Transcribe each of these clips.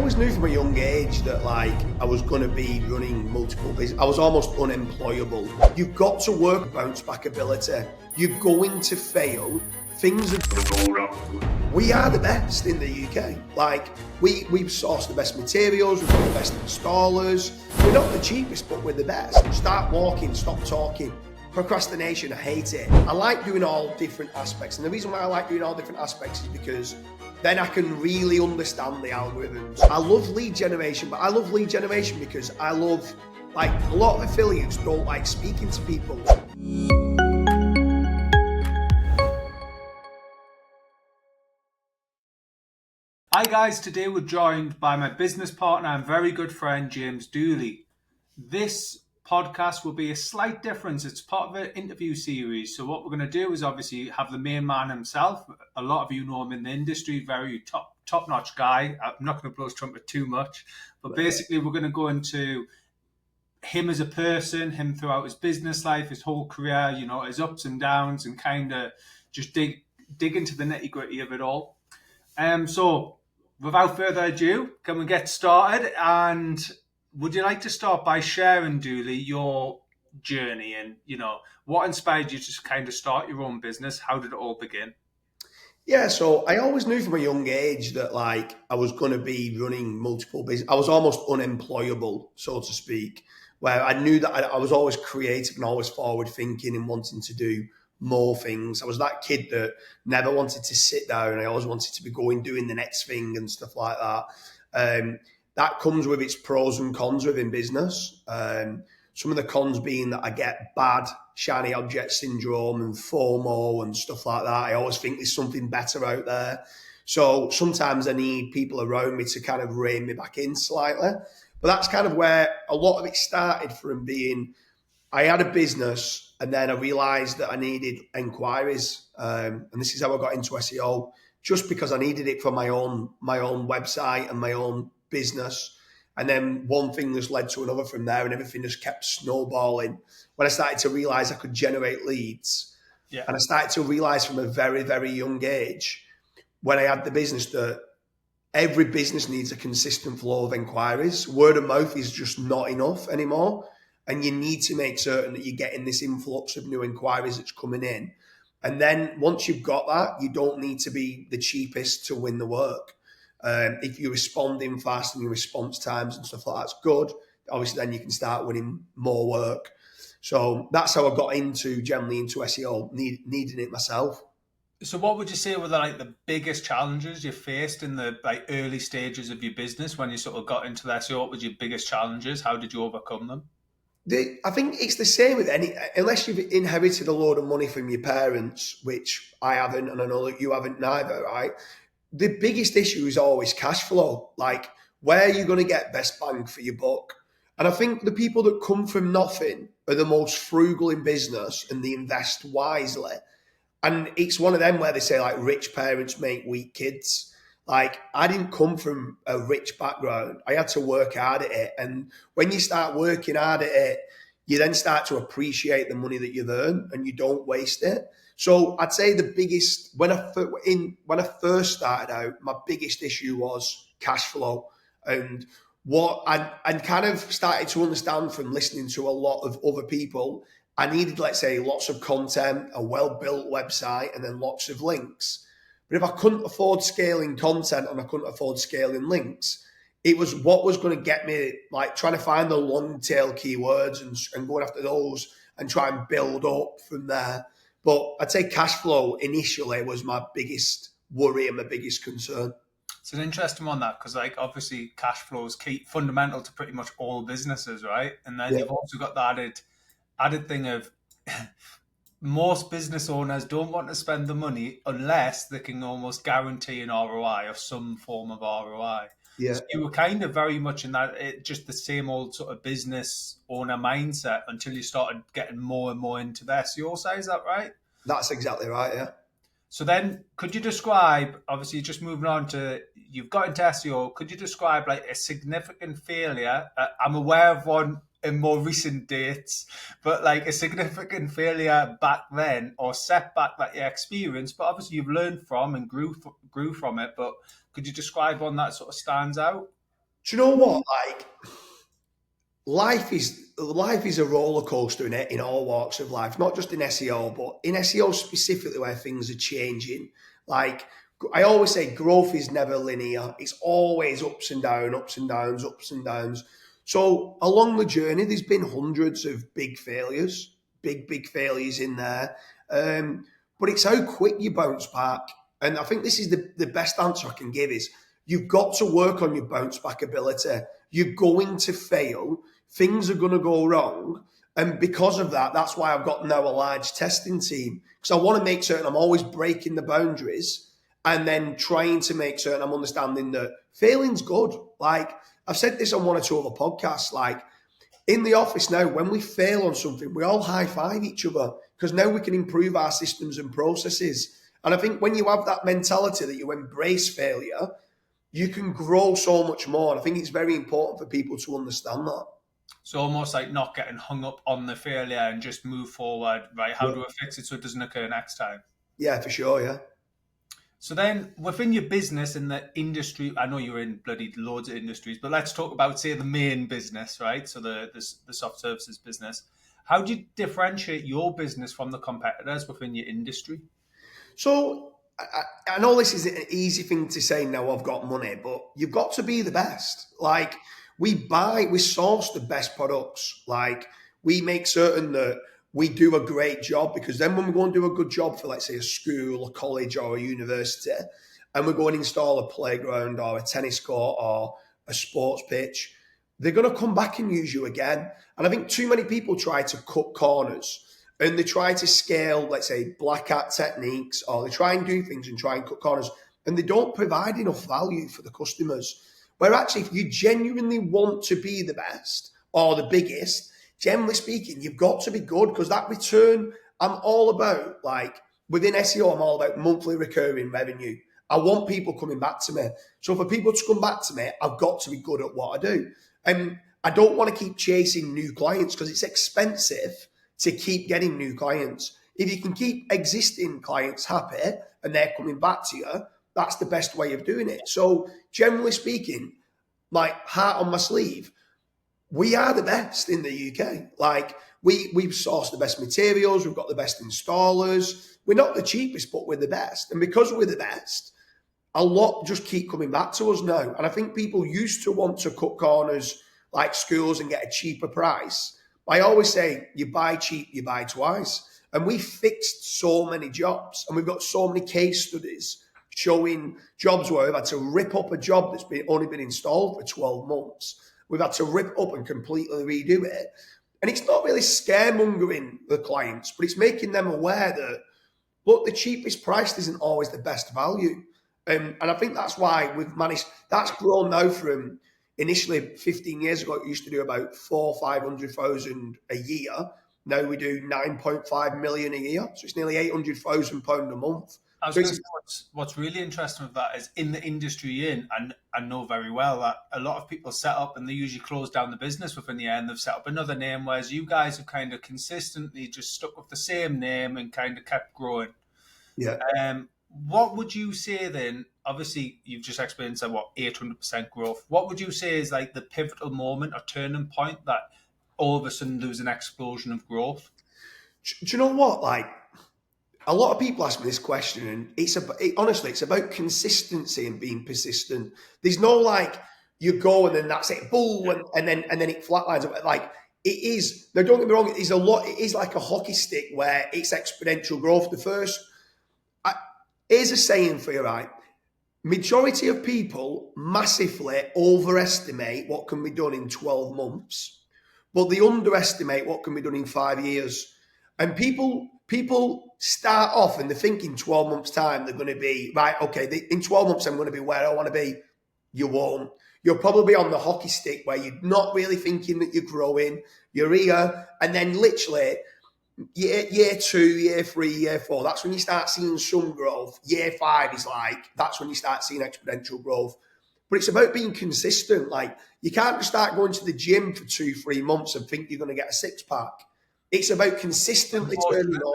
always knew from a young age that I was going to be running multiple businesses. I was almost unemployable. You've got to work bounce back ability. You're going to fail. Things are going to go wrong. We are the best in the UK. We've sourced the best materials, we've got the best installers. We're not the cheapest, but we're the best. Start walking, stop talking. Procrastination, I hate it. I like doing all different aspects. And the reason why I like doing all different aspects is because then I can really understand the algorithms. I love lead generation, but I love lead generation because I love, a lot of affiliates don't like speaking to people. Hi guys, today we're joined by my business partner and very good friend, James Dooley. This podcast will be a slight difference. It's part of an interview series. So what we're going to do is obviously have the main man himself. A lot of you know him in the industry, very top-notch guy. I'm not going to blow his trumpet too much, but basically we're going to go into him as a person, him throughout his business life, his whole career, his ups and downs, and kind of just dig into the nitty-gritty of it all. So without further ado, can we get started? And would you like to start by sharing, Dooley, your journey and, what inspired you to kind of start your own business? How did it all begin? Yeah, so I always knew from a young age that I was going to be running multiple businesses. I was almost unemployable, so to speak, where I knew that I was always creative and always forward thinking and wanting to do more things. I was that kid that never wanted to sit down. I always wanted to be doing the next thing and stuff like that. That comes with its pros and cons within business. Some of the cons being that I get bad shiny object syndrome and FOMO and stuff like that. I always think there's something better out there. So sometimes I need people around me to kind of rein me back in slightly. But that's kind of where a lot of it started from being, I had a business and then I realized that I needed inquiries. And this is how I got into SEO, just because I needed it for my own website and my own business. And then one thing just led to another from there, and everything just kept snowballing. When I started to realize I could generate leads, and I started to realize from a very, very young age, when I had the business, that every business needs a consistent flow of inquiries. Word of mouth is just not enough anymore. And you need to make certain that you're getting this influx of new inquiries that's coming in. And then once you've got that, you don't need to be the cheapest to win the work. If you're responding fast and your response times and stuff like that's good, obviously then you can start winning more work. So that's how I got generally into SEO, needing it myself. So what would you say were the biggest challenges you faced in the early stages of your business when you sort of got into SEO? What were your biggest challenges? How did you overcome them? I think it's the same with unless you've inherited a load of money from your parents, which I haven't, and I know that you haven't neither, right? The biggest issue is always cash flow. Where are you going to get best bang for your buck? And I think the people that come from nothing are the most frugal in business and they invest wisely. And it's one of them where they say rich parents make weak kids. I didn't come from a rich background. I had to work hard at it. And when you start working hard at it, you then start to appreciate the money that you've earned and you don't waste it. So I'd say the biggest, when I first started out, my biggest issue was cash flow. And what I kind of started to understand from listening to a lot of other people, I needed, let's say, lots of content, a well-built website, and then lots of links. But if I couldn't afford scaling content and I couldn't afford scaling links, it was what was going to get me trying to find the long tail keywords and going after those and try and build up from there. But I'd say cash flow initially was my biggest worry and my biggest concern. It's an interesting one, that, because obviously cash flow is key, fundamental to pretty much all businesses, right? And then you've also got the added thing of most business owners don't want to spend the money unless they can almost guarantee an ROI or some form of ROI. Yeah. So you were kind of very much in that, just the same old sort of business owner mindset until you started getting more and more into the SEO side. Is that right? That's exactly right, yeah. So then could you describe, obviously just moving on to, you've got into SEO, could you describe a significant failure? I'm aware of one in more recent dates, but a significant failure back then or setback that you experienced, but obviously you've learned from and grew from it. But could you describe one that sort of stands out? Do you know what? Like, life is a roller coaster in all walks of life, not just in SEO, but in SEO specifically, where things are changing. Like I always say, growth is never linear. It's always ups and downs, ups and downs, ups and downs. So along the journey, there's been hundreds of big failures, big failures in there. But it's how quick you bounce back. And I think this is the best answer I can give is you've got to work on your bounce back ability. You're going to fail. Things are going to go wrong. And because of that, that's why I've got now a large testing team, because I want to make certain I'm always breaking the boundaries and then trying to make certain I'm understanding that failing's good. Like I've said this on one or two other podcasts, like in the office now, when we fail on something, we all high five each other because now we can improve our systems and processes. And I think when you have that mentality that you embrace failure, you can grow so much more. And I think it's very important for people to understand that. So almost like not getting hung up on the failure and just move forward, right? How Yeah, do I fix it so it doesn't occur next time? yeah, for sure. Yeah. So then within your business in the industry, I know you're in bloody loads of industries, but let's talk about, say, the main business, right? So the soft services business. How do you differentiate your business from the competitors within your industry? So I know this is an easy thing to say now I've got money, but you've got to be the best. Like we source the best products. Like we make certain that we do a great job because then when we go and do a good job for, let's say, a school, a college, or a university, and we go and install a playground or a tennis court or a sports pitch, they're going to come back and use you again. And I think too many people try to cut corners and they try to scale, let's say, black hat techniques, or they try and do things and try and cut corners, and they don't provide enough value for the customers. Where actually, if you genuinely want to be the best or the biggest, generally speaking, you've got to be good because that return, I'm all about, like within SEO, I'm all about monthly recurring revenue. I want people coming back to me. So for people to come back to me, I've got to be good at what I do. And I don't want to keep chasing new clients because it's expensive to keep getting new clients. If you can keep existing clients happy and they're coming back to you, that's the best way of doing it. So generally speaking, like heart on my sleeve, we are the best in the UK. Like we've sourced the best materials, we've got the best installers. We're not the cheapest, but we're the best. And because we're the best, a lot just keep coming back to us now. And I think people used to want to cut corners like schools and get a cheaper price. I always say, you buy cheap, you buy twice. And we fixed so many jobs and we've got so many case studies showing jobs where we've had to rip up a job that's only been installed for 12 months. We've had to rip up and completely redo it. And it's not really scaremongering the clients, but it's making them aware that, look, the cheapest price isn't always the best value. And I think that's why we've managed, that's grown now from initially 15 years ago, it used to do about 500,000 a year. Now we do 9.5 million a year. So it's nearly £800,000 a month. I was So going to it's, say what's really interesting with that is in the industry you're in, and I know very well that a lot of people set up and they usually close down the business within the year and they've set up another name, whereas you guys have kind of consistently just stuck with the same name and kind of kept growing. yeah. What would you say then? Obviously, you've just experienced a 800% growth. What would you say is like the pivotal moment or turning point that all of a sudden there was an explosion of growth? Do you know what? Like, a lot of people ask me this question, and honestly, it's about consistency and being persistent. There's no like you go and then that's it, boom, and then it flatlines. Like it is. Now, don't get me wrong. It is a lot. It is like a hockey stick where it's exponential growth. Here's a saying for you, right? Majority of people massively overestimate what can be done in 12 months, but they underestimate what can be done in 5 years. And people start off and they're thinking 12 months time they're going to be right. Okay, in 12 months I'm going to be where I want to be. You won't. You'll probably be on the hockey stick where you're not really thinking that you're growing. You're here, and then literally year 2, year 3, year 4. That's when you start seeing some growth. Year 5 is like that's when you start seeing exponential growth. But it's about being consistent. Like you can't just start going to the gym for 2-3 months and think you're going to get a six pack. It's about consistently turning up.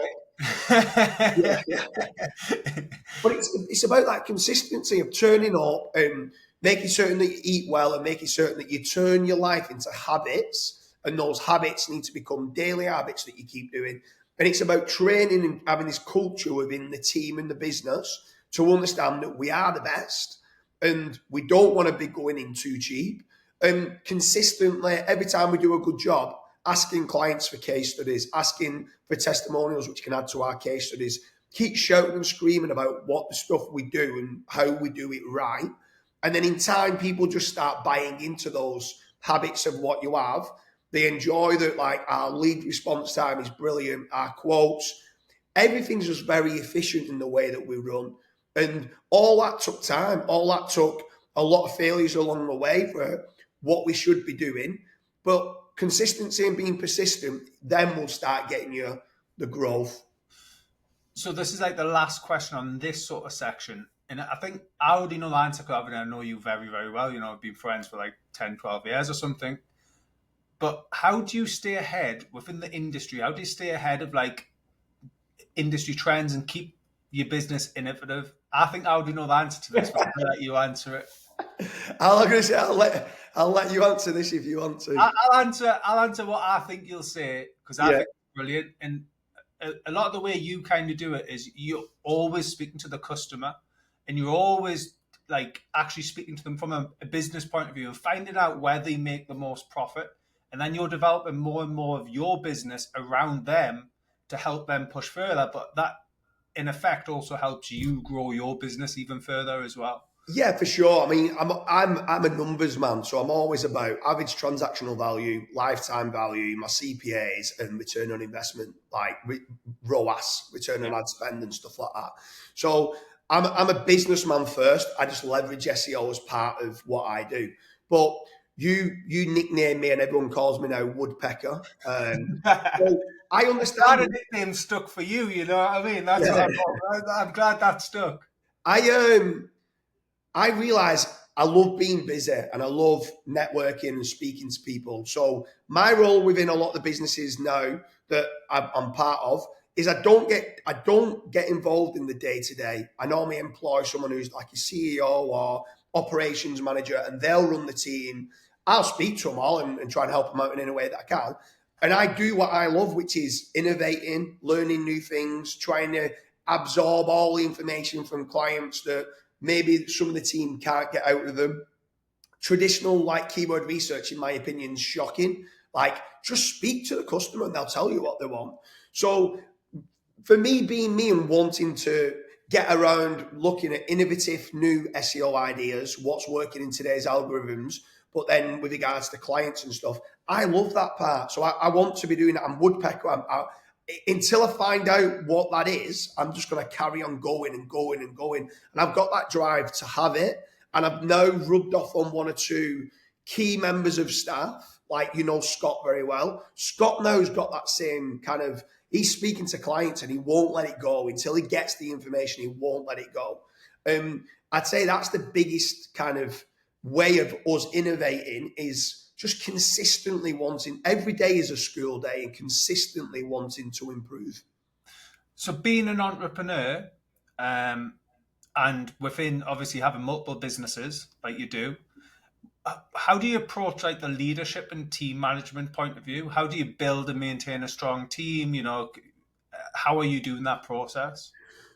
Yeah, yeah. But it's about that consistency of turning up and making certain that you eat well and making certain that you turn your life into habits, and those habits need to become daily habits that you keep doing. And it's about training and having this culture within the team and the business to understand that we are the best and we don't want to be going in too cheap. And consistently, every time we do a good job, asking clients for case studies, asking for testimonials which can add to our case studies, keep shouting and screaming about what the stuff we do and how we do it right. And then in time, people just start buying into those habits of what you have. They enjoy that, like our lead response time is brilliant, our quotes, everything's just very efficient in the way that we run. And all that took time, all that took a lot of failures along the way for what we should be doing. But consistency and being persistent, then we'll start getting you the growth. So this is like the last question on this sort of section. And I think I already know the answer to it, and I know you very, very well. You know, I've been friends for like 10, 12 years or something. But how do you stay ahead within the industry? How do you stay ahead of like industry trends and keep your business innovative? I think I already know the answer to this, but I'll let you answer it. I'm going to say I'll let you answer this if you want to. I'll answer what I think you'll say, because I think it's brilliant. And a lot of the way you kind of do it is you're always speaking to the customer, and you're always like actually speaking to them from a business point of view and finding out where they make the most profit. And then you're developing more and more of your business around them to help them push further. But that, in effect, also helps you grow your business even further as well. Yeah, for sure. I mean, I'm a numbers man, so I'm always about average transactional value, lifetime value, my CPAs, and return on investment, like ROAS, return on ad spend, and stuff like that. So I'm a businessman first. I just leverage SEO as part of what I do. But you nickname me, and everyone calls me now Woodpecker. So I understand. That nickname stuck for you. You know what I mean? That's what I'm glad that stuck. I realize I love being busy and I love networking and speaking to people. So my role within a lot of the businesses now that I'm part of is I don't get involved in the day to day. I normally employ someone who's like a CEO or operations manager, and they'll run the team. I'll speak to them all and try and help them out in any way that I can. And I do what I love, which is innovating, learning new things, trying to absorb all the information from clients that maybe some of the team can't get out of them. Traditional like keyword research, in my opinion, is shocking. Like just speak to the customer and they'll tell you what they want. So for me, being me and wanting to get around looking at innovative new SEO ideas, what's working in today's algorithms, but then with regards to clients and stuff, I love that part. So I want to be doing it. I'm Woodpecker. Until I find out what that is, I'm just going to carry on going and going and going. And I've got that drive to have it. And I've now rubbed off on one or two key members of staff, like, you know, Scott very well. Scott now has got that same kind of, he's speaking to clients and he won't let it go until he gets the information. He won't let it go. I'd say that's the biggest kind of way of us innovating, is just consistently wanting, every day is a school day, and consistently wanting to improve. So being an entrepreneur, and within obviously having multiple businesses like you do, how do you approach like the leadership and team management point of view? How do you build and maintain a strong team? You know, how are you doing that process?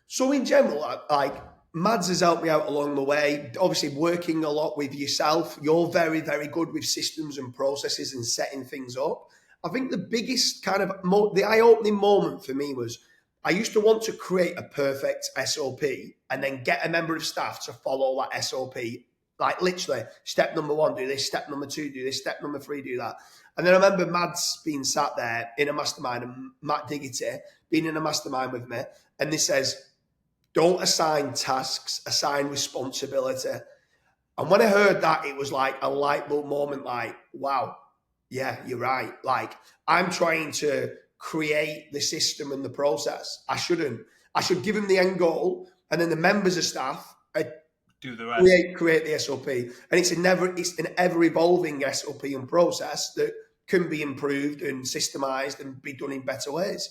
So in general, like Mads has helped me out along the way. Obviously, working a lot with yourself, you're very, very good with systems and processes and setting things up. I think the biggest kind of the eye-opening moment for me was I used to want to create a perfect SOP and then get a member of staff to follow that SOP. Like literally, step number 1, do this. Step number 2, do this. Step number 3, do that. And then I remember Mads being sat there in a mastermind, and Matt Diggity being in a mastermind with me, and this says, don't assign tasks, assign responsibility. And when I heard that, it was like a light bulb moment, like, wow, yeah, you're right. Like, I'm trying to create the system and the process. I shouldn't. I should give them the end goal, and then the members of staff do the rest. Create the SOP. And it's an ever evolving SOP and process that can be improved and systemized and be done in better ways.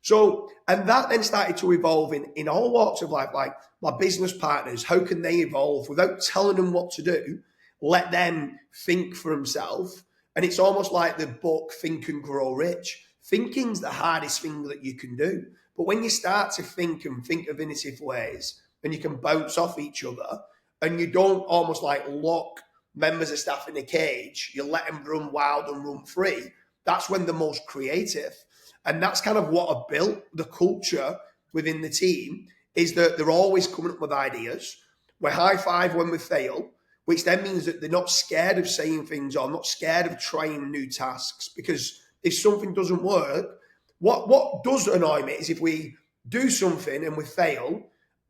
So, and that then started to evolve in all walks of life. Like my business partners, how can they evolve without telling them what to do? Let them think for themselves. And it's almost like the book Think and Grow Rich. Thinking's the hardest thing that you can do. But when you start to think and think of innovative ways, and you can bounce off each other, and you don't almost like lock members of staff in a cage, you let them run wild and run free. That's when they're most creative. And that's kind of what I've built the culture within the team, is that they're always coming up with ideas. We high five when we fail, which then means that they're not scared of saying things or not scared of trying new tasks. Because if something doesn't work, what does annoy me is if we do something and we fail,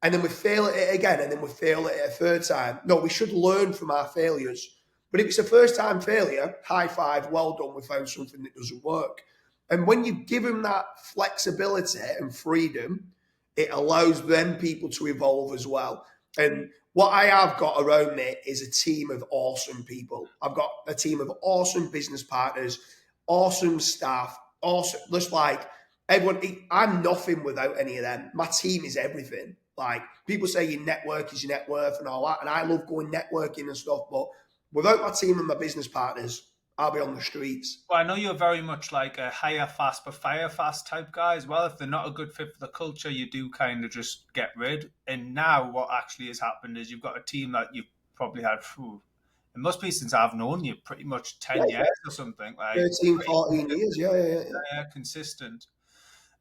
and then we fail at it again, and then we fail at it a third time. No, we should learn from our failures. But if it's a first time failure, high five, well done, we found something that doesn't work. And when you give them that flexibility and freedom, it allows them people to evolve as well. And what I have got around me is a team of awesome people. I've got a team of awesome business partners, awesome staff, awesome, just like everyone. I'm nothing without any of them. My team is everything. Like people say your network is your net worth and all that. And I love going networking and stuff. But without my team and my business partners, I'll be on the streets. Well, I know you're very much like a hire fast but fire fast type guy as well. If they're not a good fit for the culture, you do kind of just get rid. And now what actually has happened is you've got a team that you've probably had, it must be since I've known you, pretty much 10 Yeah, years or something. Like 13, 14 years. Yeah. consistent.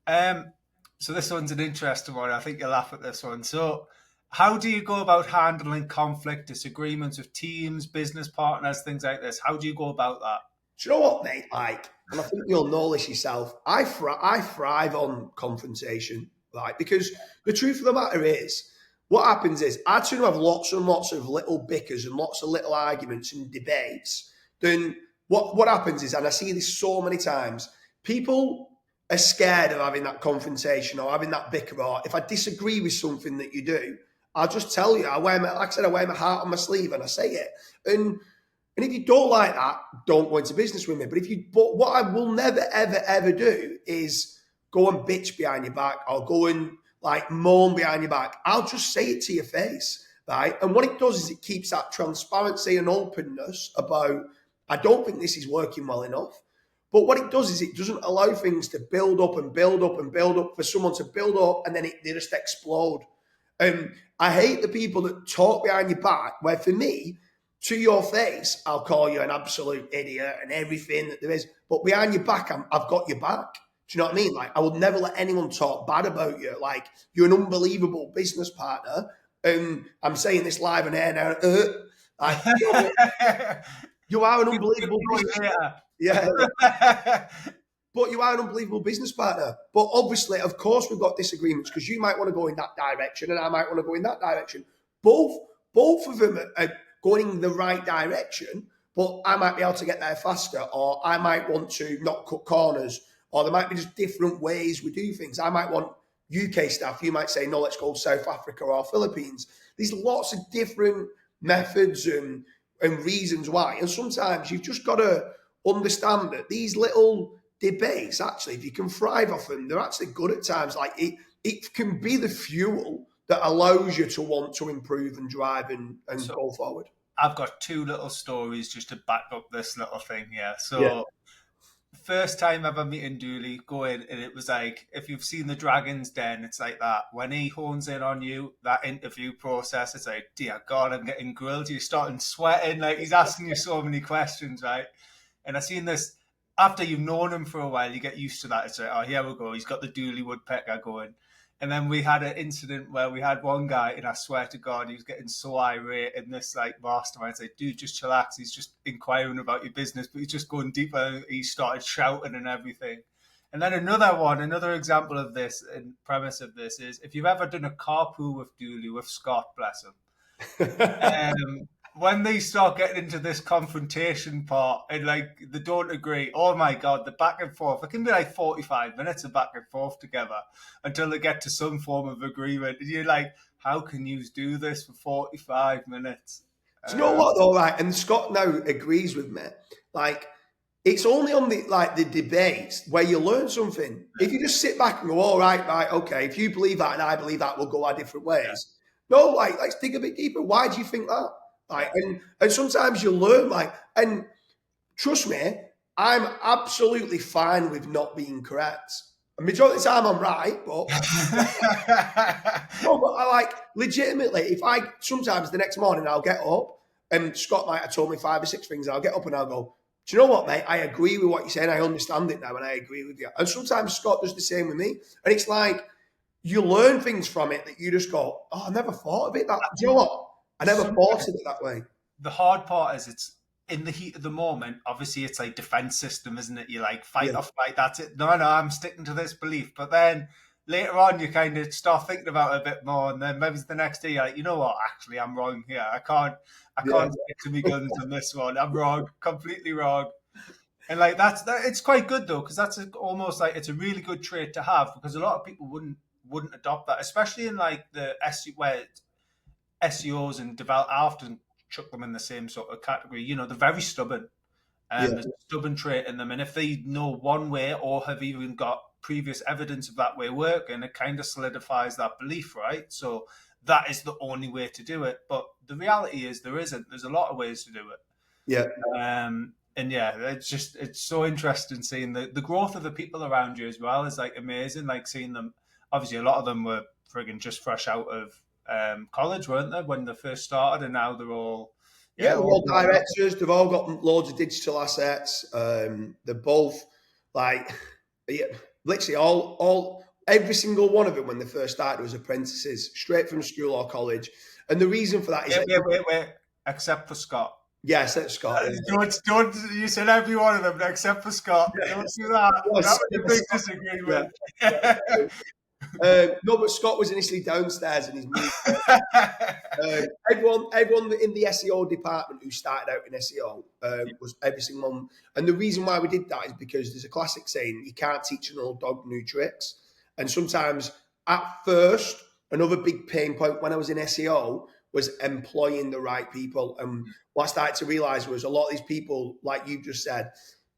So this one's an interesting one. I think you'll laugh at this one. So how do you go about handling conflict, disagreements with teams, business partners, things like this? How do you go about that? Do you know what, mate? Like, and I think you'll know this yourself. I thrive on confrontation, right? Because the truth of the matter is, what happens is I tend to have lots and lots of little bickers and lots of little arguments and debates. Then what happens is, and I see this so many times, people are scared of having that confrontation or having that bicker. Or if I disagree with something that you do, I'll just tell you. Like I said, I wear my heart on my sleeve and I say it. And if you don't like that, don't go into business with me. But what I will never, ever, ever do is go and bitch behind your back or go and like moan behind your back. I'll just say it to your face, right? And what it does is it keeps that transparency and openness about, I don't think this is working well enough. But what it does is it doesn't allow things to build up and build up and build up for someone to build up and then they just explode. I hate the people that talk behind your back, where for me, to your face, I'll call you an absolute idiot and everything that there is. But behind your back, I've got your back. Do you know what I mean? Like, I would never let anyone talk bad about you. Like, you're an unbelievable business partner. And I'm saying this live on air now. Like, you are an unbelievable business partner. Yeah. But you are an unbelievable business partner. But obviously, of course, we've got disagreements because you might want to go in that direction and I might want to go in that direction. Both of them are going in the right direction, but I might be able to get there faster, or I might want to not cut corners, or there might be just different ways we do things. I might want UK staff. You might say, no, let's go South Africa or Philippines. There's lots of different methods and reasons why. And sometimes you've just got to understand that these little debates, actually, if you can thrive off them, they're actually good at times. Like it can be the fuel that allows you to want to improve and drive and go forward. I've got two little stories just to back up this little thing here. So first time ever meeting Dooley, go in, and it was like, if you've seen The Dragon's Den, it's like that. When he hones in on you, that interview process, it's like, dear God, I'm getting grilled. You're starting sweating, like he's asking you so many questions, right? And I seen this, after you've known him for a while, you get used to that. It's like, oh, here we go. He's got the Dooley woodpecker going. And then we had an incident where we had one guy, and I swear to God, he was getting so irate in this like mastermind. It's like, dude, just chillax. He's just inquiring about your business, but he's just going deeper. He started shouting and everything. And then another example of this and premise of this is, if you've ever done a carpool with Dooley, with Scott, bless him, when they start getting into this confrontation part and like they don't agree, oh my God, the back and forth, it can be like 45 minutes of back and forth together until they get to some form of agreement. And you're like, how can you do this for 45 minutes? Do you know what though, right? And Scott now agrees with me. Like, it's only on the debates where you learn something. If you just sit back and go, all right, okay, if you believe that and I believe that, we'll go our different Yeah, ways. No, like, let's dig a bit deeper. Why do you think that? yeah. Like, and sometimes you learn, like, and trust me, I'm absolutely fine with not being correct. A majority of the time I'm right, but no, but I like legitimately, if I sometimes the next morning I'll get up and Scott might have told me 5 or 6 things, and I'll get up and I'll go, do you know what, mate? I agree with what you're saying. I understand it now and I agree with you. And sometimes Scott does the same with me. And it's like you learn things from it that you just go, oh, I never thought of it that. Do you know what? I never thought Sometimes of it that way. the hard part is it's in the heat of the moment. Obviously, it's like defense system, isn't it? You like fight Yeah. or flight. That's it. No, I'm sticking to this belief. But then later on, you kind of start thinking about it a bit more, and then maybe it's the next day you're like, you know what? Actually, I'm wrong here. I Yeah. can't stick to me guns on this one. I'm wrong, completely wrong. And like it's quite good though, because almost like it's a really good trait to have, because a lot of people wouldn't adopt that, especially in like the SEO where SEOs and develop. I often chuck them in the same sort of category. You know, they're very stubborn. Yeah. There's a stubborn trait in them, and if they know one way or have even got previous evidence of that way working, it kind of solidifies that belief, right? So that is the only way to do it. But the reality is there isn't. There's a lot of ways to do it. Yeah. And yeah, it's so interesting seeing the growth of the people around you as well is like amazing. Like seeing them, obviously a lot of them were frigging just fresh out of college, weren't they, when they first started, and now they're all Yeah, yeah, they're all all grown up. directors. They've all got loads of digital assets. They're both like, yeah, literally every single one of them when they first started was apprentices, straight from school or college. And the reason for that is Wait, that, wait, except for Scott. yes, that's Scott. Don't you said every one of them except for Scott. Don't do that. That was a big Yeah. disagreement. No, but Scott was initially downstairs in his moved. Everyone in the SEO department who started out in SEO was every single one. And the reason why we did that is because there's a classic saying, you can't teach an old dog new tricks. And sometimes at first, another big pain point when I was in SEO was employing the right people. And what I started to realize was a lot of these people, like you just said,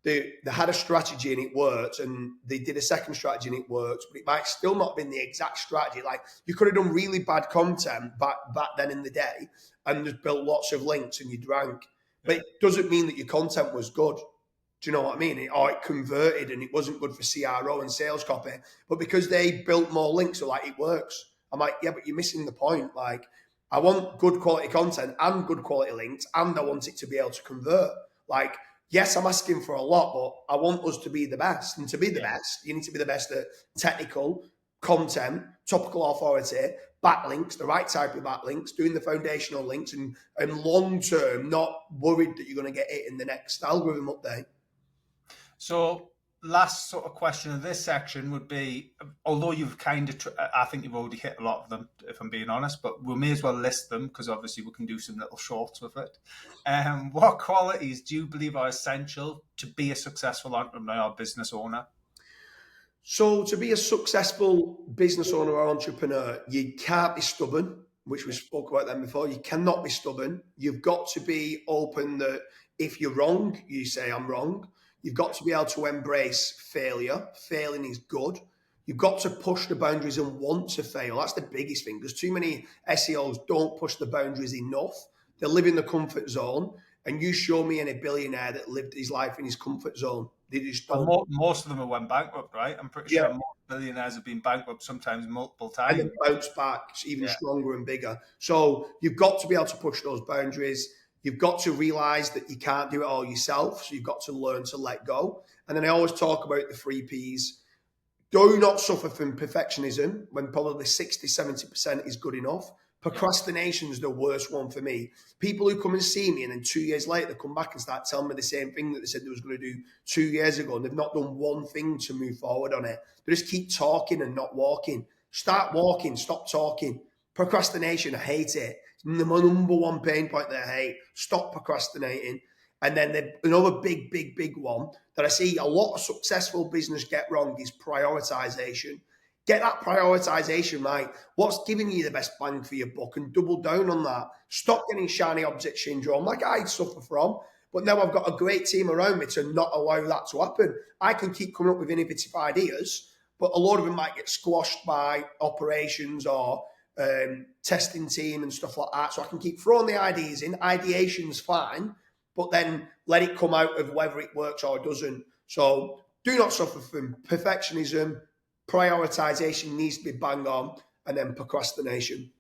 they had a strategy and it worked, and they did a second strategy and it worked, but it might still not have been the exact strategy. Like you could have done really bad content back then in the day and just built lots of links and you drank. But it doesn't mean that your content was good. Do you know what I mean? Or it converted and it wasn't good for CRO and sales copy. But because they built more links, so like it works. I'm like, yeah, but you're missing the point. Like, I want good quality content and good quality links, and I want it to be able to convert. Like, yes, I'm asking for a lot, but I want us to be the best. And to be the best, you need to be the best at technical, content, topical authority, backlinks, the right type of backlinks, doing the foundational links, and long term, not worried that you're going to get it in the next algorithm update. So, last sort of question of this section would be, although you've kind of, I think you've already hit a lot of them, if I'm being honest, but we may as well list them because obviously we can do some little shorts with it. What qualities do you believe are essential to be a successful entrepreneur or business owner? So, to be a successful business owner or entrepreneur, you can't be stubborn, which we spoke about them before. You cannot be stubborn. You've got to be open that if you're wrong, you say, I'm wrong. You've got to be able to embrace failure. Failing is good. You've got to push the boundaries and want to fail. That's the biggest thing because too many SEOs don't push the boundaries enough. They live in the comfort zone. And you show me any billionaire that lived his life in his comfort zone. They just And don't. most of them have went bankrupt, right? I'm pretty Yeah. sure most billionaires have been bankrupt sometimes multiple And then times. bounce back even Yeah. stronger and bigger. So you've got to be able to push those boundaries. You've got to realize that you can't do it all yourself. So you've got to learn to let go. And then I always talk about the 3 Ps. Do not suffer from perfectionism when probably 60, 70% is good enough. Procrastination is the worst one for me. People who come and see me and then 2 years later they come back and start telling me the same thing that they said they was going to do 2 years ago, and they've not done one thing to move forward on it. They just keep talking and not walking. Start walking, stop talking. Procrastination, I hate it. It's my number one pain point that I hate. Stop procrastinating. And then another big one that I see a lot of successful business get wrong is prioritization. Get that prioritization right. What's giving you the best bang for your buck and double down on that. Stop getting shiny object syndrome like I suffer from. But now I've got a great team around me to not allow that to happen. I can keep coming up with innovative ideas, but a lot of them might get squashed by operations or testing team and stuff like that. So I can keep throwing the ideas in. Ideation's fine, but then let it come out of whether it works or it doesn't. So do not suffer from perfectionism. Prioritization needs to be bang on, and then procrastination.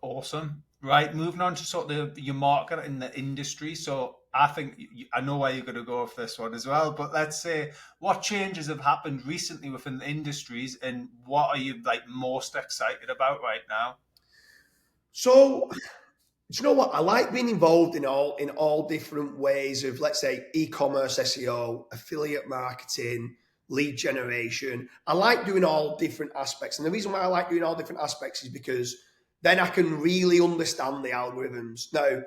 Awesome. Right, moving on to sort of your market in the industry. So I think I know where you're going to go with this one as well. But let's say, what changes have happened recently within the industries, and what are you like most excited about right now? So, do you know what? I like being involved in all different ways of, let's say, e-commerce, SEO, affiliate marketing, lead generation. I like doing all different aspects, and the reason why I like doing all different aspects is because then I can really understand the algorithms. Now,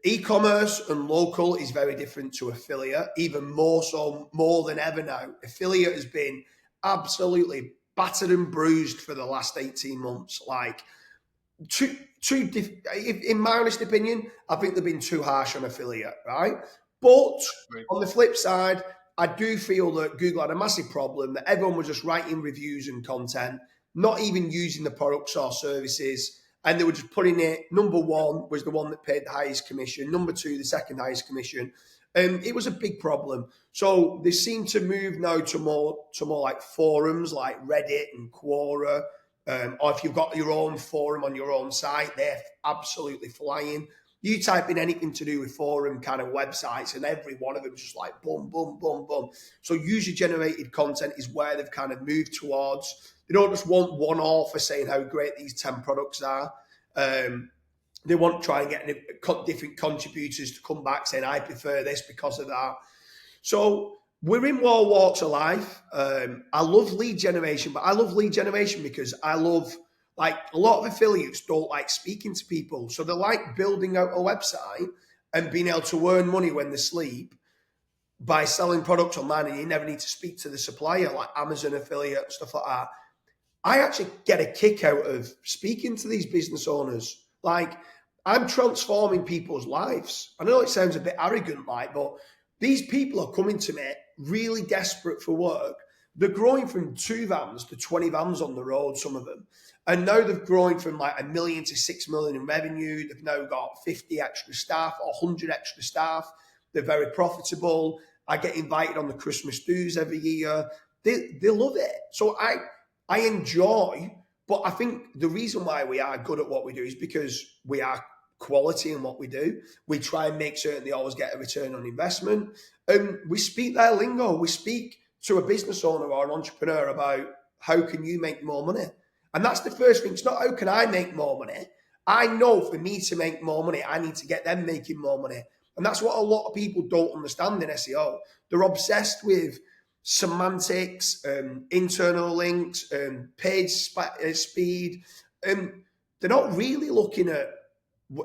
e-commerce and local is very different to affiliate, even more so, more than ever now. Affiliate has been absolutely battered and bruised for the last 18 months. Like, in my honest opinion, I think they've been too harsh on affiliate, right? But Right. on the flip side, I do feel that Google had a massive problem that everyone was just writing reviews and content, not even using the products or services. And they were just putting it. Number one was the one that paid the highest commission. Number two, the second highest commission. It was a big problem. So they seem to move now to more like forums like Reddit and Quora, or if you've got your own forum on your own site, they're absolutely flying. You type in anything to do with forum kind of websites, and every one of them is just like boom, boom, boom, boom. So user generated content is where they've kind of moved towards. They don't just want one author saying how great these 10 products are. They want to try and get different contributors to come back saying, I prefer this because of that. So we're in all walks of life. I love lead generation, but I love lead generation because I love, like, a lot of affiliates don't like speaking to people. So they like building out a website and being able to earn money when they sleep by selling products online, and you never need to speak to the supplier, like Amazon affiliate and stuff like that. I actually get a kick out of speaking to these business owners. Like, I'm transforming people's lives. I know it sounds a bit arrogant, like, but these people are coming to me really desperate for work. They're growing from 2 vans to 20 vans on the road, some of them. And now they've grown from like 1 million to 6 million in revenue. They've now got 50 extra staff or 100 extra staff. They're very profitable. I get invited on the Christmas dues every year. They love it. So I enjoy, but I think the reason why we are good at what we do is because we are quality in what we do. We try and make certain they always get a return on investment. And we speak their lingo. We speak to a business owner or an entrepreneur about how can you make more money? And that's the first thing. It's not how can I make more money? I know for me to make more money, I need to get them making more money. And that's what a lot of people don't understand in SEO. They're obsessed with semantics, internal links, speed. They're not really looking at,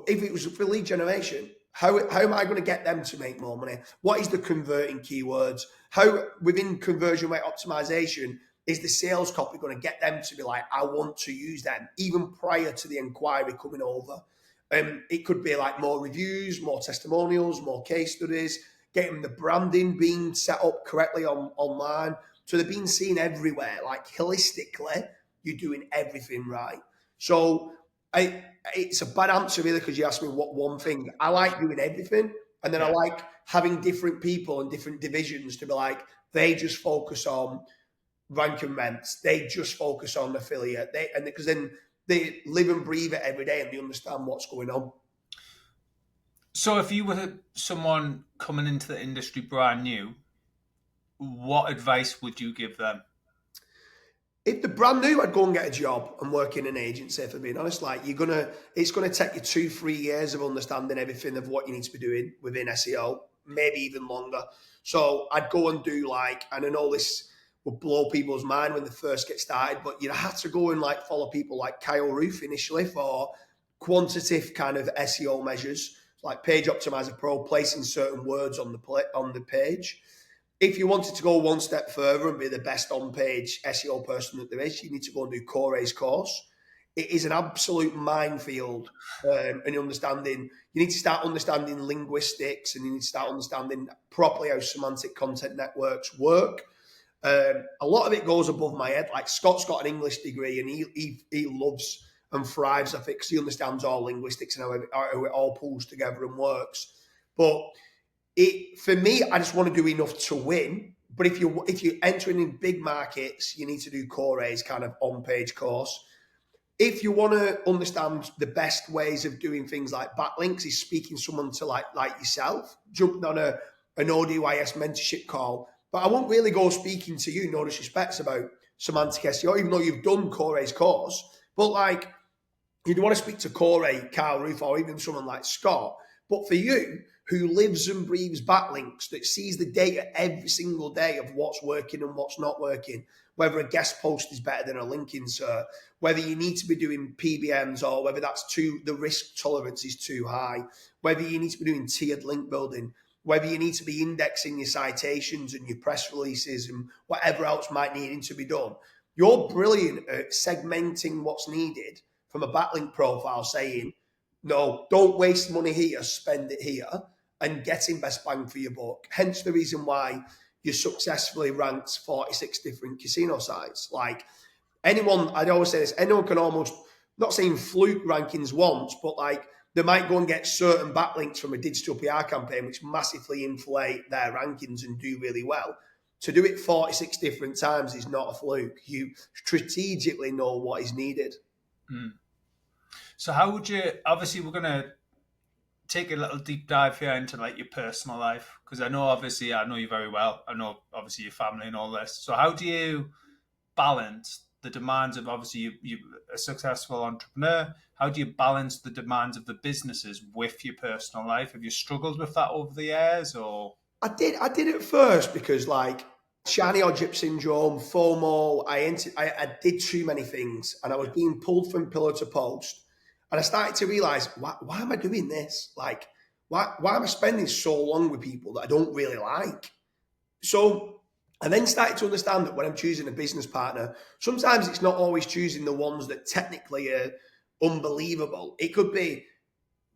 if it was for lead generation, how am I going to get them to make more money? What is the converting keywords? How, within conversion rate optimization, is the sales copy going to get them to be like, I want to use them, even prior to the inquiry coming over? It could be like more reviews, more testimonials, more case studies, getting the branding being set up correctly online. So they're being seen everywhere. Like, holistically, you're doing everything right. So it's a bad answer really, because you asked me what one thing. I like doing everything. And then I Yeah. like having different people and different divisions to be like, they just focus on rank and rents. They just focus on affiliate. Because then they live and breathe it every day and they understand what's going on. So if you were someone coming into the industry brand new, what advice would you give them? If they're brand new, I'd go and get a job and work in an agency, if I'm being honest. Like, it's gonna take you 2-3 years of understanding everything of what you need to be doing within SEO, maybe even longer. So I'd go and do, like, and I know this will blow people's mind when they first get started, but you have to go and like follow people like Kyle Roof initially for quantitative kind of SEO measures, like Page Optimizer Pro, placing certain words on the page. If you wanted to go one step further and be the best on-page SEO person that there is, you need to go and do Corey's course. it is an absolute minefield. And understanding, you need to start understanding linguistics, and you need to start understanding properly how semantic content networks work. A lot of it goes above my head. Like Scott's got an English degree, and he loves and thrives, I think, because he understands all linguistics and how it all pulls together and works. But for me, I just want to do enough to win. But if you're entering in big markets, you need to do Corey's kind of on-page course. If you want to understand the best ways of doing things like backlinks, is speaking to someone to like yourself, jumping on an ODYS mentorship call. But I won't really go speaking to you, no disrespects, about semantic SEO, even though you've done Corey's course. But like, you'd want to speak to Corey, Karl Ruth, or even someone like Scott. But for you, who lives and breathes backlinks, that sees the data every single day of what's working and what's not working, whether a guest post is better than a link insert, whether you need to be doing PBMs or whether the risk tolerance is too high, whether you need to be doing tiered link building, whether you need to be indexing your citations and your press releases and whatever else might need to be done. You're brilliant at segmenting what's needed from a backlink profile, saying, no, don't waste money here, spend it here, and getting best bang for your buck. Hence the reason why you successfully ranked 46 different casino sites. Like, anyone, I'd always say this, anyone can almost, not saying fluke rankings once, but like they might go and get certain backlinks from a digital PR campaign, which massively inflate their rankings and do really well. To do it 46 different times is not a fluke. You strategically know what is needed. Mm. So how would you, obviously we're going to take a little deep dive here into like your personal life, because I know you very well. I know obviously your family and all this. So how do you balance the demands of, obviously you a successful entrepreneur? How do you balance the demands of the businesses with your personal life? Have you struggled with that over the years, or? I did at first, because like shiny object syndrome, FOMO, I did too many things and I was being pulled from pillar to post. And I started to realize, why am I doing this? Like, why am I spending so long with people that I don't really like? So I then started to understand that when I'm choosing a business partner, sometimes it's not always choosing the ones that technically are unbelievable. It could be,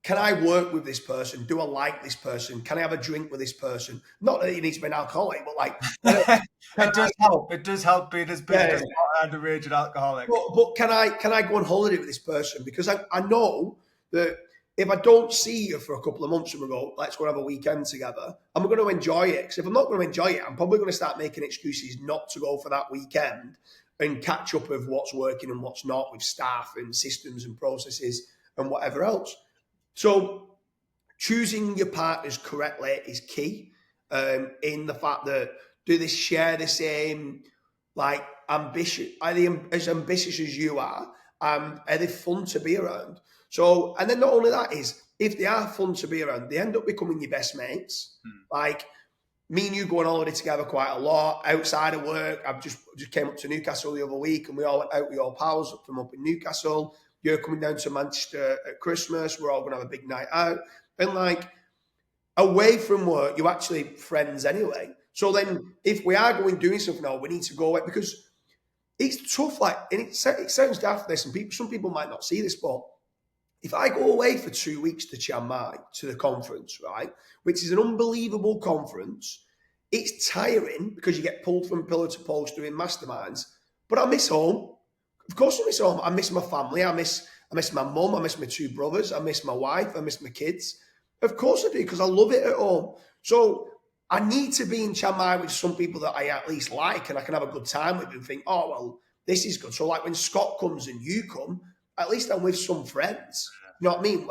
can I work with this person? Do I like this person? Can I have a drink with this person? Not that you need to be an alcoholic, but like, it does help. It does help being as business partner and a raging alcoholic. But can I go on holiday with this person? Because I know that if I don't see you for a couple of months and we go, let's go have a weekend together, I'm going to enjoy it. Because if I'm not going to enjoy it, I'm probably going to start making excuses not to go for that weekend and catch up with what's working and what's not with staff and systems and processes and whatever else. So choosing your partners correctly is key, in the fact that, do they share the same like ambition? Are they as ambitious as you are? Are they fun to be around? So, and then not only that, is if they are fun to be around, they end up becoming your best mates. Like me and you go on holiday together quite a lot outside of work. I've just came up to Newcastle the other week and we all went out with your pals from up in Newcastle. You're coming down to Manchester at Christmas. We're all going to have a big night out. And like, away from work, you're actually friends anyway. So then if we are going doing something, we need to go away, because it's tough. Like, and it sounds daft this, and some people might not see this, but if I go away for 2 weeks to Chiang Mai, to the conference, right, which is an unbelievable conference, it's tiring because you get pulled from pillar to post doing masterminds, but I miss home. Of course I miss home. I miss my family. I miss my mum. I miss my two brothers. I miss my wife. I miss my kids. Of course I do, because I love it at home. So I need to be in Chiang Mai with some people that I at least like and I can have a good time with and think, oh, well, this is good. So like when Scott comes and you come, at least I'm with some friends. You know what I mean?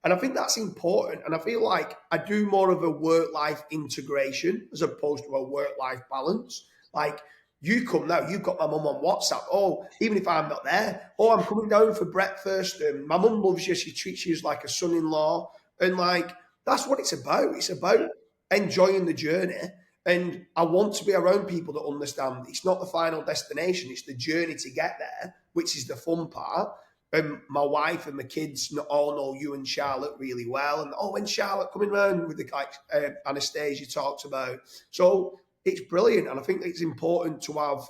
And I think that's important. And I feel like I do more of a work-life integration as opposed to a work-life balance. Like, you come now, you've got my mum on WhatsApp. Oh, even if I'm not there, oh, I'm coming down for breakfast. And my mum loves you. She treats you as like a son-in-law. And like, that's what it's about. It's about enjoying the journey. And I want to be around people that understand it's not the final destination. It's the journey to get there, which is the fun part. And my wife and my kids all know you and Charlotte really well. And when Charlotte coming around with the like Anastasia talks about. So it's brilliant. And I think it's important to have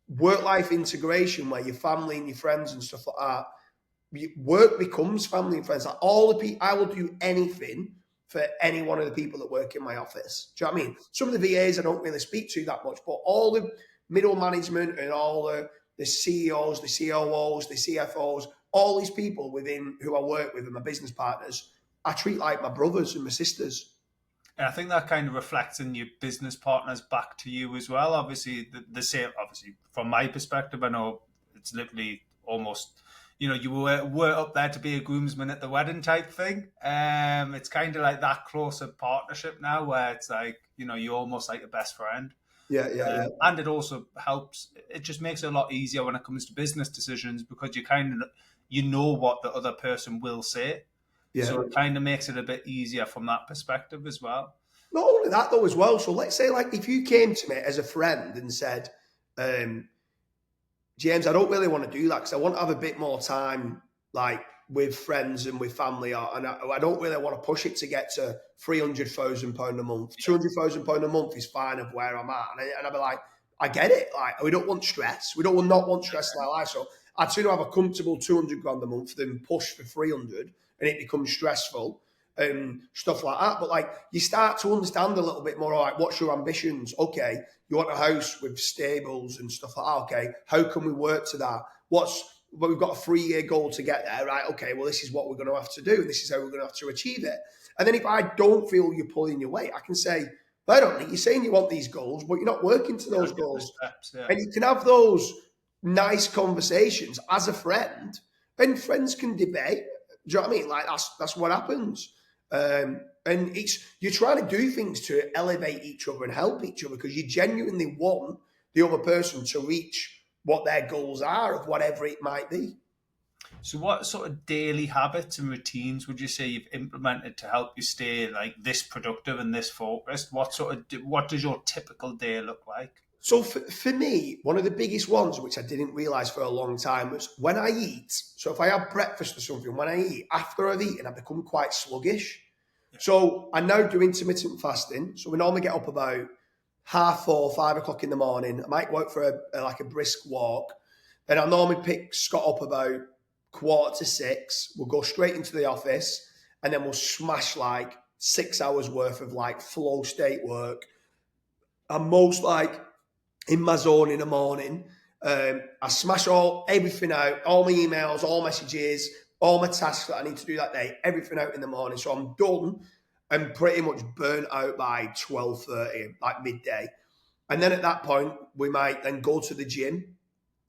work-life integration where your family and your friends and stuff like that, work becomes family and friends. Like all the people, I will do anything for any one of the people that work in my office. Do you know what I mean? Some of the VAs I don't really speak to that much, but all the middle management and all the CEOs, the COOs, the CFOs, all these people within who I work with and my business partners, I treat like my brothers and my sisters. And I think that kind of reflects in your business partners back to you as well. Obviously, the same. Obviously, from my perspective, I know it's literally almost, you were up there to be a groomsman at the wedding type thing. It's kind of like that closer partnership now, where it's like you're almost like a best friend. Yeah, yeah, yeah. And it also helps. It just makes it a lot easier when it comes to business decisions because you know what the other person will say. Yeah. So it kind of makes it a bit easier from that perspective as well. Not only that though as well. So let's say like if you came to me as a friend and said, James, I don't really want to do that because I want to have a bit more time like with friends and with family, and I don't really want to push it to get to £300,000 a month. £200,000 a month is fine of where I'm at, and I'd be like, I get it. Like we don't want stress. We don't not want stress in our life. So I'd sooner have a comfortable 200 grand a month than push for 300, and it becomes stressful and stuff like that. But like you start to understand a little bit more. Like, what's your ambitions? Okay, you want a house with stables and stuff like that. Okay, how can we work to that? Well, we've got a 3-year goal to get there, right? Okay, well, this is what we're going to have to do. This is how we're going to have to achieve it. And then if I don't feel you're pulling your weight, I can say, I don't think you're saying you want these goals, but you're not working to those goals. Steps, yeah. And you can have those nice conversations as a friend, and friends can debate. Do you know what I mean? Like that's what happens. And you're trying to do things to elevate each other and help each other because you genuinely want the other person to reach what their goals are of whatever it might be. So what sort of daily habits and routines would you say you've implemented to help you stay like this productive and this focused? What does your typical day look like? So for me, one of the biggest ones, which I didn't realize for a long time, was when I eat. So if I have breakfast or something, when I eat, after I've eaten, I become quite sluggish. Yeah. So I now do intermittent fasting. So we normally get up about 4:30, 5 o'clock in the morning. I might go out for a brisk walk. Then I'll normally pick Scott up about 5:45. We'll go straight into the office and then we'll smash like 6 hours worth of like flow state work. I'm most like in my zone in the morning. I smash everything out, all my emails, all messages, all my tasks that I need to do that day, everything out in the morning. So I'm done and pretty much burnt out by 12:30, like midday. And then at that point, we might then go to the gym.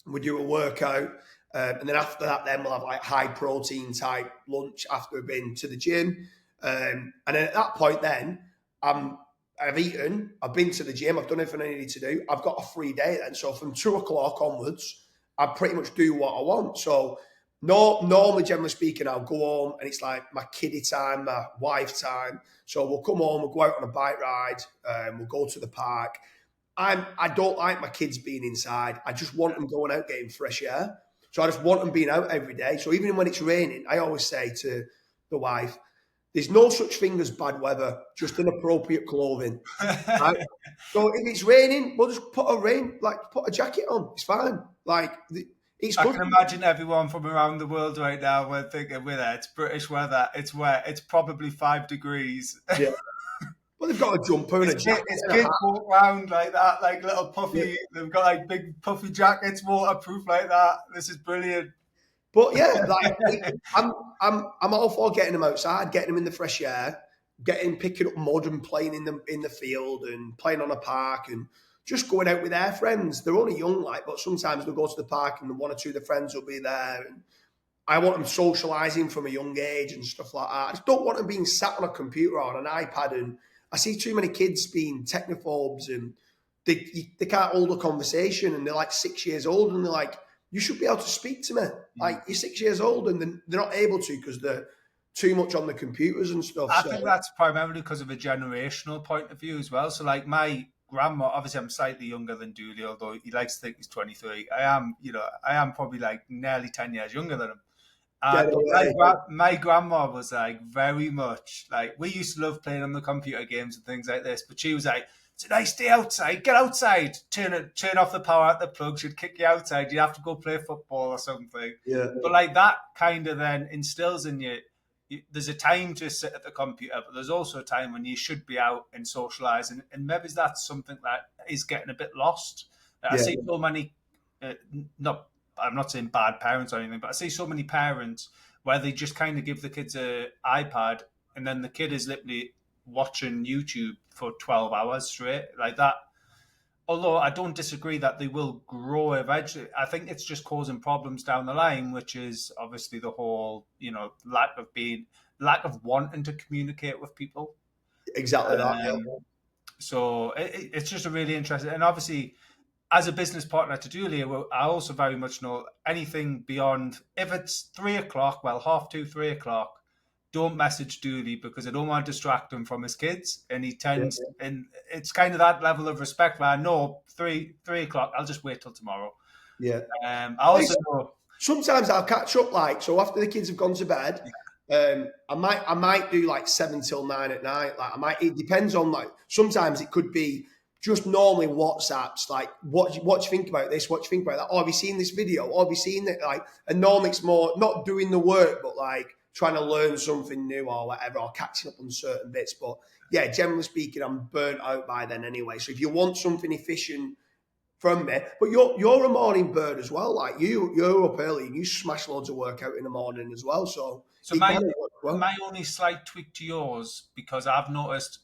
We do a workout. And then after that, then we'll have like high protein type lunch after we've been to the gym. And then at that point, then I've eaten, I've been to the gym, I've done everything I needed to do. I've got a free day then. So from 2 o'clock onwards, I pretty much do what I want. So normally, generally speaking, I'll go home and it's like my kiddie time, my wife time. So we'll come home, we'll go out on a bike ride, we'll go to the park. I don't like my kids being inside. I just want them going out getting fresh air. So I just want them being out every day. So even when it's raining, I always say to the wife, there's no such thing as bad weather, just inappropriate clothing. Right? So if it's raining, we'll just put a jacket on. It's fine. It's good. I can imagine everyone from around the world right now. We're thinking, it's British weather. It's wet. It's probably 5 degrees. Yeah. Well, they've got a jumper and a jacket. It's kids walk around like that, like little puffy. Yeah. They've got like big puffy jackets, waterproof like that. This is brilliant. But yeah, I'm all for getting them outside, getting them in the fresh air, picking up mud and playing in the field and playing on a park and just going out with their friends. They're only young, but sometimes they'll go to the park and one or two of their friends will be there. And I want them socialising from a young age and stuff like that. I just don't want them being sat on a computer or on an iPad. And I see too many kids being technophobes and they can't hold a conversation and they're like 6 years old and they're like, you should be able to speak to me. Like, you're 6 years old and they're not able to because they're too much on the computers and stuff. I think that's primarily because of a generational point of view as well. So like my grandma, obviously I'm slightly younger than Dooley, although he likes to think he's 23. I am probably like nearly 10 years younger than him. Get But away. my grandma was like very much like, we used to love playing on the computer games and things like this, but she was like, it's a nice day outside, get outside, turn off the power at the plug, she'd kick you outside, you'd have to go play football or something. Yeah, But like that kind of then instills in you, there's a time to sit at the computer, but there's also a time when you should be out and socialise, and maybe that's something that is getting a bit lost. I yeah, see so many, not I'm not saying bad parents or anything, but I see so many parents where they just kind of give the kids a iPad, and then the kid is literally watching YouTube for 12 hours straight like that. Although I don't disagree that they will grow eventually, I think it's just causing problems down the line, which is obviously the whole, lack of wanting to communicate with people. exactly that. Yeah, Um, so it's just a really interesting, and obviously as a business partner to Julia, well, I also very much know anything beyond, if it's 3 o'clock, well, half two, 3 o'clock, don't message Dooley because I don't want to distract him from his kids. And he yeah, tends, and it's kind of that level of respect where I know 3 o'clock, I'll just wait till tomorrow. yeah. I also know, Sometimes I'll catch up, like, so after the kids have gone to bed, I might do like 7 till 9 at night. Like, it depends on, like, sometimes it could be just normally WhatsApps, like, what do you think about this? What do you think about that? Oh, have you seen this video? Oh, have you seen it? Like, and normally it's more not doing the work, but like trying to learn something new or whatever, or catching up on certain bits. But yeah, generally speaking, I'm burnt out by then anyway. So if you want something efficient from me. But you're a morning bird as well. Like, you're up early and you smash loads of work out in the morning as well. So so it my, kind of works well. my only slight tweak to yours, because I've noticed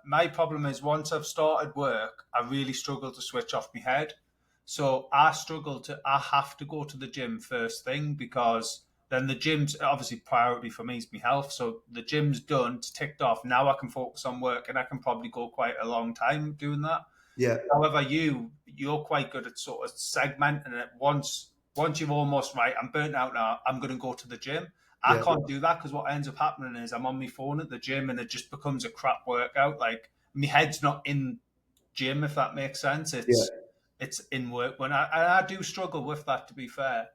my problem is once I've started work, I really struggle to switch off my head. So I have to go to the gym first thing, because then the gym's obviously priority for me is my health. So the gym's done, it's ticked off. Now I can focus on work, and I can probably go quite a long time doing that. Yeah, However, you're quite good at sort of segmenting it. Once you've almost right, I'm burnt out now, I'm going to go to the gym. I yeah, can't do that, because what ends up happening is I'm on my phone at the gym, and it just becomes a crap workout. Like, my head's not in gym, if that makes sense. yeah. It's in work when I do struggle with that, to be fair.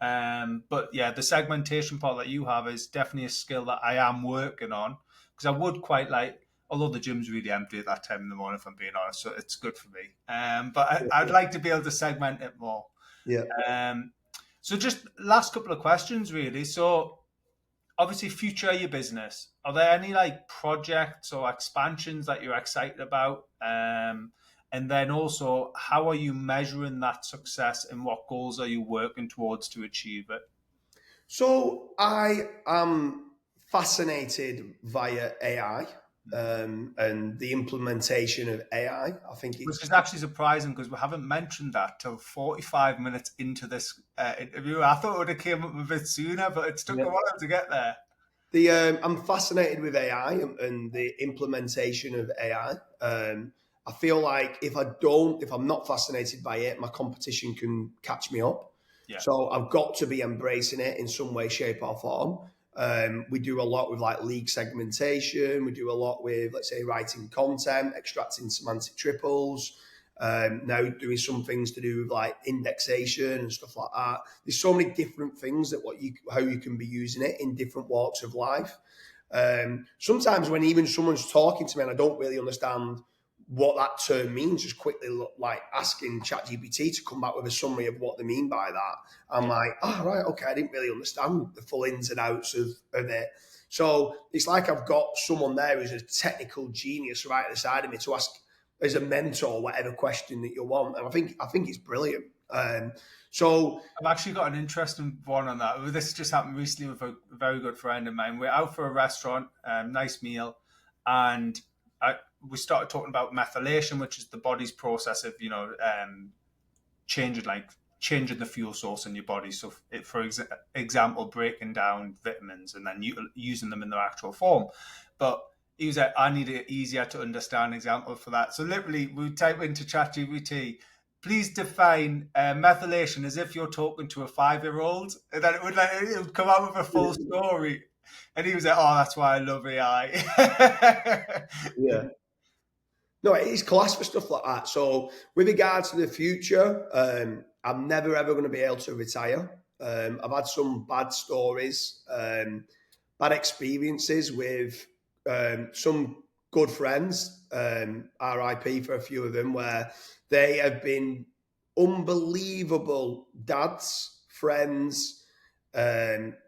But yeah, the segmentation part that you have is definitely a skill that I am working on, because I would quite like, although the gym's really empty at that time in the morning, if I'm being honest, so it's good for me. But I'd like to be able to segment it more. Yeah. Um, so just last couple of questions, really. So obviously, future of your business. Are there any like projects or expansions that you're excited about? And then also, how are you measuring that success, and what goals are you working towards to achieve it? So I am fascinated via AI, and the implementation of AI. I think Which it's is actually surprising, because we haven't mentioned that till 45 minutes into this interview. I thought it would have came up a bit sooner, but it's took yeah. a while to get there. I'm fascinated with AI and the implementation of AI. I feel like if I'm not fascinated by it, my competition can catch me up. Yeah, So I've got to be embracing it in some way, shape, or form. We do a lot with like league segmentation. We do a lot with, let's say, writing content, extracting semantic triples. Now doing some things to do with like indexation and stuff like that. There's so many different things that how you can be using it in different walks of life. Sometimes when even someone's talking to me and I don't really understand what that term means, just quickly like asking ChatGPT to come back with a summary of what they mean by that. I'm yeah. like, oh, right, okay, I didn't really understand the full ins and outs of it. So it's like I've got someone there who's a technical genius right at the side of me to ask as a mentor whatever question that you want, and I think it's brilliant. So I've actually got an interesting one on that. This just happened recently with a very good friend of mine. We're out for a restaurant, nice meal, and we started talking about methylation, which is the body's process of changing changing the fuel source in your body. So, for example, breaking down vitamins and then using them in their actual form. But he was like, I need an easier to understand example for that. So literally, we type into ChatGPT, please define methylation as if you're talking to a 5-year-old, and then it would come out with a full story. And he was like, "Oh, that's why I love AI." yeah, no, it is class for stuff like that. So with regards to the future, I'm never ever going to be able to retire. I've had some bad stories, bad experiences with some good friends, RIP for a few of them, where they have been unbelievable dads, friends,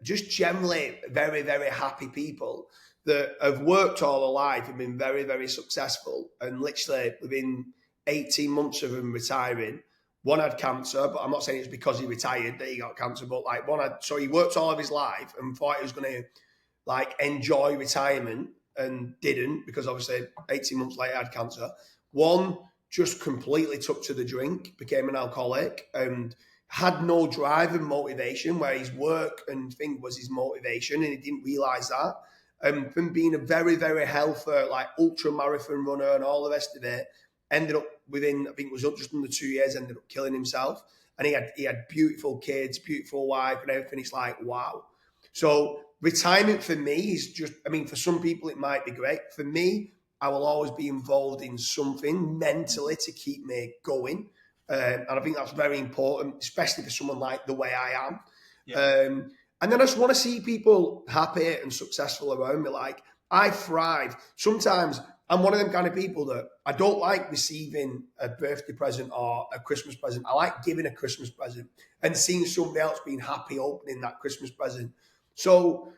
just generally very, very happy people that have worked all their life and been very, very successful. And literally within 18 months of them retiring, one had cancer, but I'm not saying it's because he retired that he got cancer, but like so he worked all of his life and thought he was going to like enjoy retirement and didn't, because obviously 18 months later had cancer. One just completely took to the drink, became an alcoholic, and had no drive and motivation, where his work and thing was his motivation, and he didn't realize that. From being a very, very healthy, like ultra marathon runner and all the rest of it, ended up within, I think it was just under 2 years, ended up killing himself. And he had beautiful kids, beautiful wife, and everything. It's like, wow. So retirement for me is just, I mean, for some people it might be great. For me, I will always be involved in something mentally to keep me going. And I think that's very important, especially for someone like the way I am. Yeah. And then I just want to see people happy and successful around me. Like, I thrive. Sometimes I'm one of them kind of people that I don't like receiving a birthday present or a Christmas present. I like giving a Christmas present and seeing somebody else being happy opening that Christmas present. So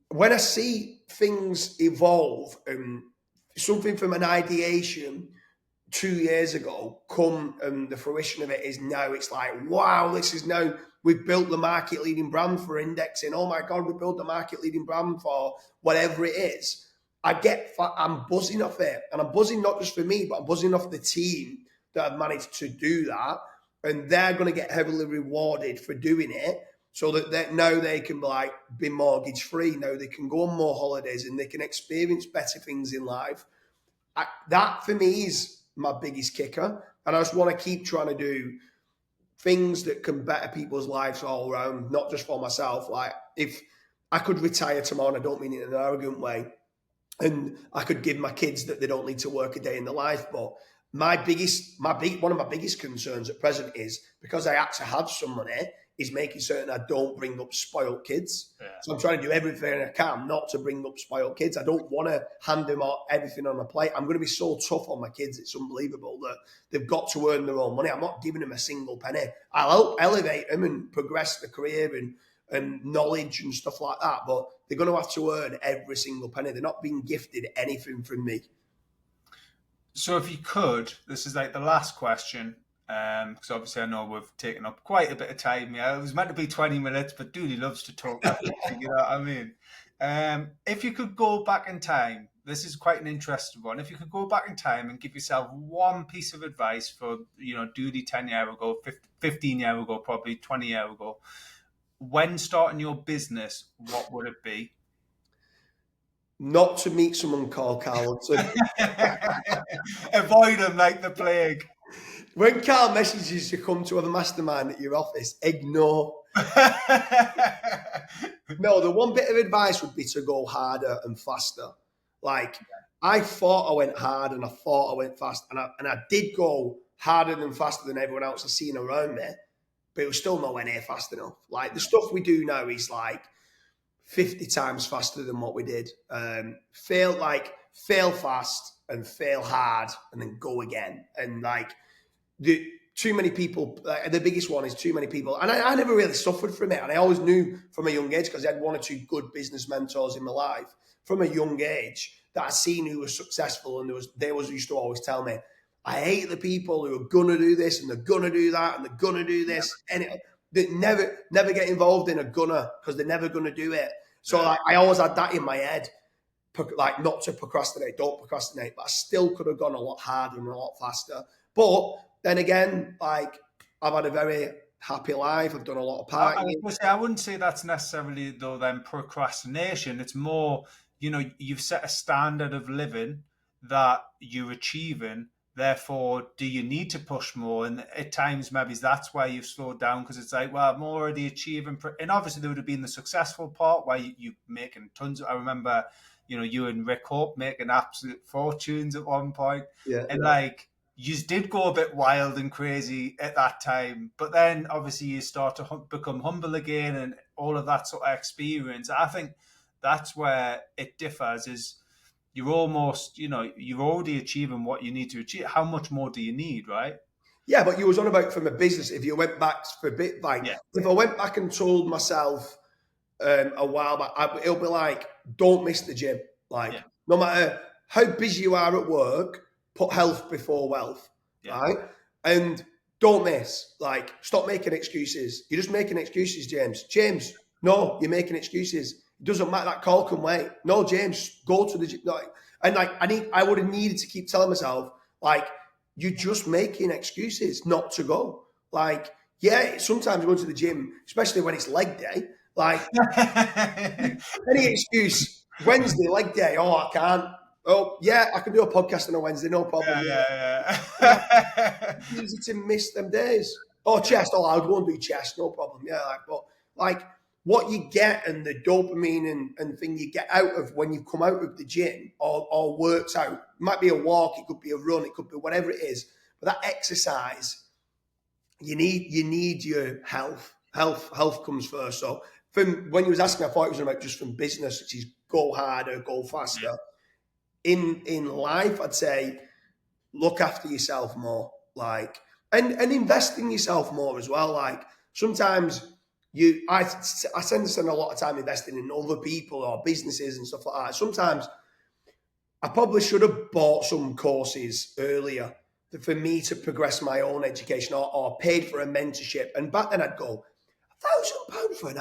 when I see things evolve and something from an ideation 2 years ago come, and the fruition of it is now, it's like, wow, this is now, we've built the market leading brand for indexing. Oh my God, we built the market leading brand for whatever it is. I'm buzzing off it. And I'm buzzing not just for me, but I'm buzzing off the team that have managed to do that. And they're going to get heavily rewarded for doing it, so that now they can be mortgage free. Now they can go on more holidays and they can experience better things in life. That for me is my biggest kicker. And I just want to keep trying to do things that can better people's lives all around, not just for myself. Like, if I could retire tomorrow, and I don't mean it in an arrogant way, and I could give my kids that they don't need to work a day in their life. But one of my biggest concerns at present is, because I actually have some money, is making certain I don't bring up spoiled kids. Yeah. So I'm trying to do everything I can not to bring up spoiled kids. I don't want to hand them everything on a plate. I'm going to be so tough on my kids. It's unbelievable that they've got to earn their own money. I'm not giving them a single penny. I'll help elevate them and progress their career and knowledge and stuff like that. But they're going to have to earn every single penny. They're not being gifted anything from me. So if you could, this is like the last question, because obviously I know we've taken up quite a bit of time. Yeah, it was meant to be 20 minutes, but Dooley loves to talk. You know what I mean? If you could go back in time, this is quite an interesting one. If you could go back in time and give yourself one piece of advice for, Dooley 10 years ago, 15 years ago, probably 20 years ago, when starting your business, what would it be? Not to meet someone called Karl Hudson. Avoid him like the plague. When Karl messages you come to have a mastermind at your office, ignore. No, the one bit of advice would be to go harder and faster. Like, I thought I went hard and I thought I went fast, and I did go harder and faster than everyone else I've seen around me, but it was still nowhere near fast enough. Like, the stuff we do now is like 50 times faster than what we did. Fail fast and fail hard and then go again. And like, too many people, the biggest one is too many people. And I never really suffered from it. And I always knew from a young age, because I had one or two good business mentors in my life from a young age that I seen who was successful. And they used to always tell me, I hate the people who are going to do this and they're going to do that and they're going to do this. And they never get involved in a gunner, because they're never going to do it. So like, I always had that in my head, like, not to procrastinate, don't procrastinate. But I still could have gone a lot harder and a lot faster. But then again, like, I've had a very happy life. I've done a lot of partying. I wouldn't say that's necessarily, though, then procrastination. It's more, you've set a standard of living that you're achieving. Therefore, do you need to push more? And at times, maybe that's why you've slowed down, because it's like, well, I'm already achieving. And obviously, there would have been the successful part where you're making tons of, I remember, you and Rick Hope making absolute fortunes at one point. Yeah, and like, you did go a bit wild and crazy at that time, but then obviously you start to become humble again and all of that sort of experience. I think that's where it differs is you're almost, you're already achieving what you need to achieve. How much more do you need, right? Yeah, but you was on about from a business. If you went back for a bit, like Yeah, if I went back and told myself a while back, it'll be like, don't miss the gym. Like, yeah, no matter how busy you are at work, put health before wealth, yeah. right? And don't miss. Like, stop making excuses. You're just making excuses, James. James, no, you're making excuses. It doesn't matter. That call can wait. No, James, go to the gym. No. And like, I would have needed to keep telling myself, like, you're just making excuses not to go. Like, yeah, sometimes going to the gym, especially when it's leg day, like any excuse, Wednesday, leg day, oh, I can't. Oh, yeah, I can do a podcast on a Wednesday, no problem. Yeah, Yeah, yeah. it's easy to miss them days. Oh, chest, oh, I'll go and do chest, no problem. Yeah, but like what you get and the dopamine and thing you get out of when you come out of the gym or works out, it might be a walk, it could be a run, it could be whatever it is, but that exercise, you need your health. Health comes first. So from when you was asking, I thought it was about just from business, which is go harder, go Yeah. faster. In life, I'd say look after yourself more, like and invest in yourself more as well. Like sometimes I tend to spend a lot of time investing in other people or businesses and stuff like that. Sometimes I probably should have bought some courses earlier for me to progress my own education or paid for a mentorship. And back then I'd go, £1,000 for an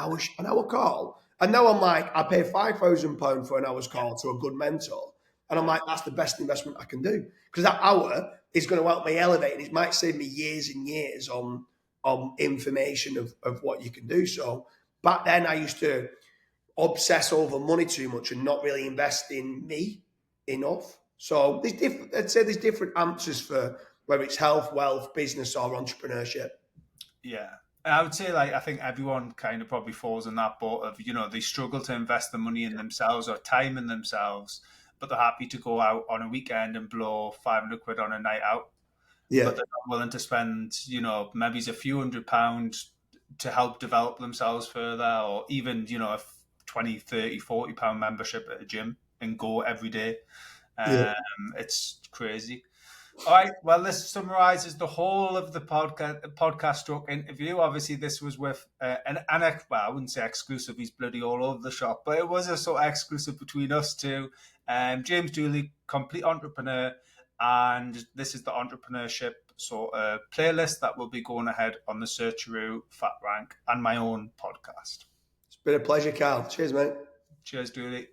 hour call. And now I'm like, I pay £5,000 for an hour's call to a good mentor. And I'm like, that's the best investment I can do. Because that hour is going to help me elevate and it might save me years and years on information of what you can do. So back then I used to obsess over money too much and not really invest in me enough. So I'd say there's different answers for whether it's health, wealth, business, or entrepreneurship. Yeah. And I would say, like, I think everyone kind of probably falls in that boat of, they struggle to invest the money in themselves or time in themselves, but they're happy to go out on a weekend and blow 500 quid on a night out. Yeah, But they're not willing to spend, maybe it's a few £100 to help develop themselves further, or even, a 20, 30, £40 membership at a gym and go every day. yeah, It's crazy. All right. Well, this summarizes the whole of the podcast stroke interview. Obviously, this was with well, I wouldn't say exclusive. He's bloody all over the shop, but it was a sort of exclusive between us two. James Dooley, complete entrepreneur, and this is the entrepreneurship sort of playlist that will be going ahead on the Searcheroo, Fat Rank, and my own podcast. it's been a pleasure, Carl. Cheers, mate. Cheers, Dooley.